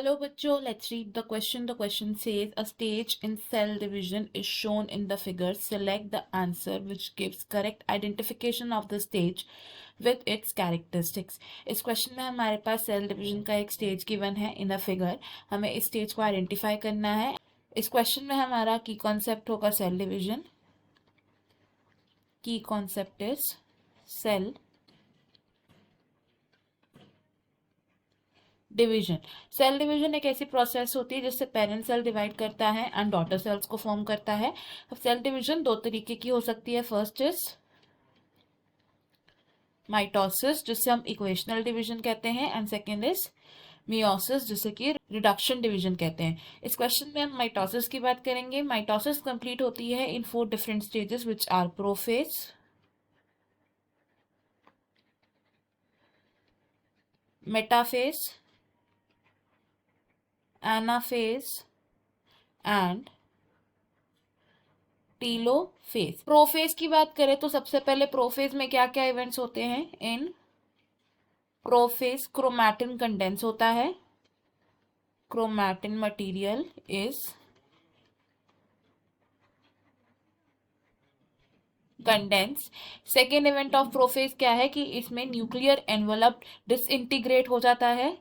Hello, bachcho. Let's read the question. The question says a stage in cell division is shown in the figure. Select the answer which gives correct identification of the stage with its characteristics. इस question में हमारे पास cell division का एक stage given है in the figure. हमें इस stage को identify करना है. इस क्वेश्चन में हमारा की कॉन्सेप्ट होगा cell division. Key concept is cell division. Cell division एक ऐसी प्रोसेस होती है जिससे पेरेंट सेल डिवाइड करता है एंड डॉटर सेल्स को फॉर्म करता है. अब सेल डिवीजन दो तरीके की हो सकती है. फर्स्ट इज माइटोसिस जिससे हम इक्वेशनल डिवीजन कहते हैं एंड सेकेंड इज मियोसिस जिसे कि रिडक्शन डिवीजन कहते हैं. इस क्वेश्चन में हम माइटोसिस की बात करेंगे. माइटोसिस कंप्लीट होती है in 4 different stages which are prophase, metaphase, anaphase and telophase. Prophase की बात करें तो सबसे पहले प्रोफेज में क्या क्या इवेंट्स होते हैं. इन प्रोफेज क्रोमैटिन कंडेंस होता है. Chromatin material is condense. Second event of prophase क्या है कि इसमें न्यूक्लियर एनवलप डिसइंटीग्रेट हो जाता है.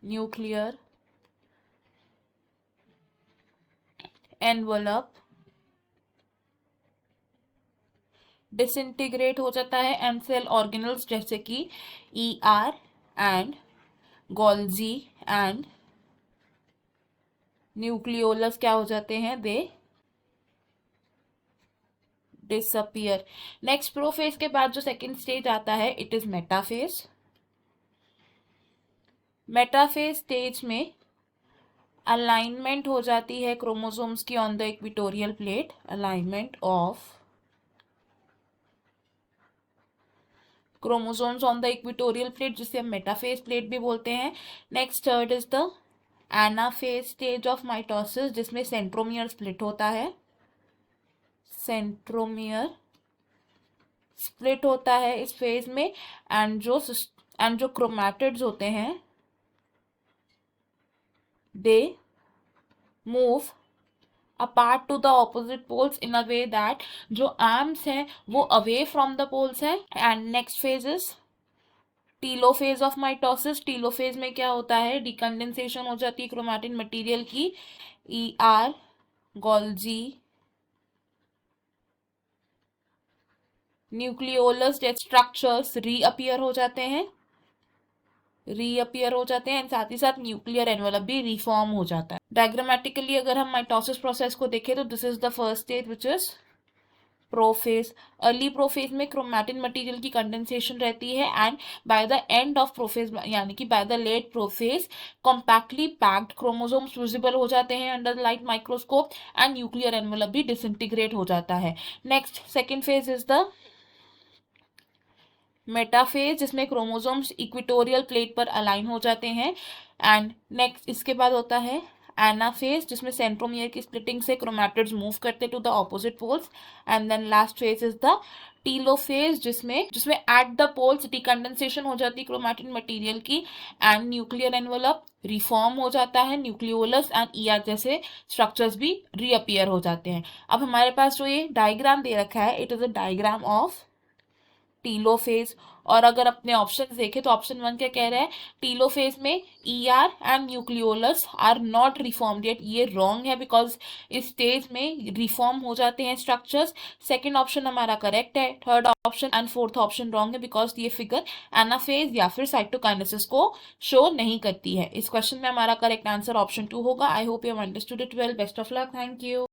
न्यूक्लियर एनवलप डिसइंटीग्रेट हो जाता है एंड सेल ऑर्गेनल्स जैसे कि ER and Golgi and nucleolus क्या हो जाते हैं. दे डिसअपियर. नेक्स्ट प्रोफेज के बाद जो सेकेंड स्टेज आता है it is metaphase. Metaphase stage में अलाइनमेंट हो जाती है क्रोमोसोम्स की on the equatorial plate. Alignment of chromosomes on the equatorial plate जिसे हम मेटाफेज प्लेट भी बोलते हैं. Next third is the anaphase stage of mitosis जिसमें सेंट्रोमियर स्प्लिट होता है. सेंट्रोमियर स्प्लिट होता है इस फेज में एंड जो क्रोमैटिड्स होते हैं they move apart to the opposite poles in a way that जो arms हैं वो away from the poles हैं. and next phase is telophase of mitosis. Telophase में क्या होता है डिकंडेंसेशन हो जाती है क्रोमैटिन मटेरियल की. ER गोल्जी न्यूक्लियोलस जैसे स्ट्रक्चर्स रीअपियर हो जाते हैं एंड साथ ही साथ न्यूक्लियर एनवलप भी रिफॉर्म हो जाता है. डायग्रामेटिकली अगर हम माइटोसिस प्रोसेस को देखें तो this is the first stage which is prophase. Early prophase में क्रोमैटिन मटेरियल की कंडेंसेशन रहती है and by the end of prophase यानी कि by the late prophase compactly packed chromosomes visible हो जाते हैं under light microscope and nuclear envelope भी डिसइंटीग्रेट हो जाता है. Next second phase is the metaphase जिसमें क्रोमोसोम्स इक्वेटोरियल प्लेट पर अलाइन हो जाते हैं. एंड नेक्स्ट इसके बाद होता है एनाफेज जिसमें सेंट्रोमियर की स्प्लिटिंग से क्रोमैटिड्स मूव करते to the opposite poles. And then last phase is the telophase जिसमें एट द पोल्स डिकंडेंसेशन हो जाती है क्रोमैटिन मटेरियल की एंड न्यूक्लियर एनवलप रिफॉर्म हो जाता है. न्यूक्लियोलस एंड ER जैसे स्ट्रक्चर्स भी रीअपियर हो जाते हैं. अब हमारे पास जो ये डायग्राम दे रखा है it is a diagram of telophase. और अगर अपने ऑप्शन देखें तो ऑप्शन 1 क्या कह रहा है टीलोफेज में ER and nucleolus are not reformed yet. ये रॉन्ग है बिकॉज इस स्टेज में रिफॉर्म हो जाते हैं स्ट्रक्चर्स. सेकंड ऑप्शन हमारा करेक्ट है. Third option and fourth option wrong है बिकॉज ये फिगर एनाफेज या फिर साइटोकाइनेसिस को शो नहीं करती है. इस क्वेश्चन में हमारा करेक्ट आंसर ऑप्शन 2 होगा. I hope you have understood it well. Best of luck. Thank you.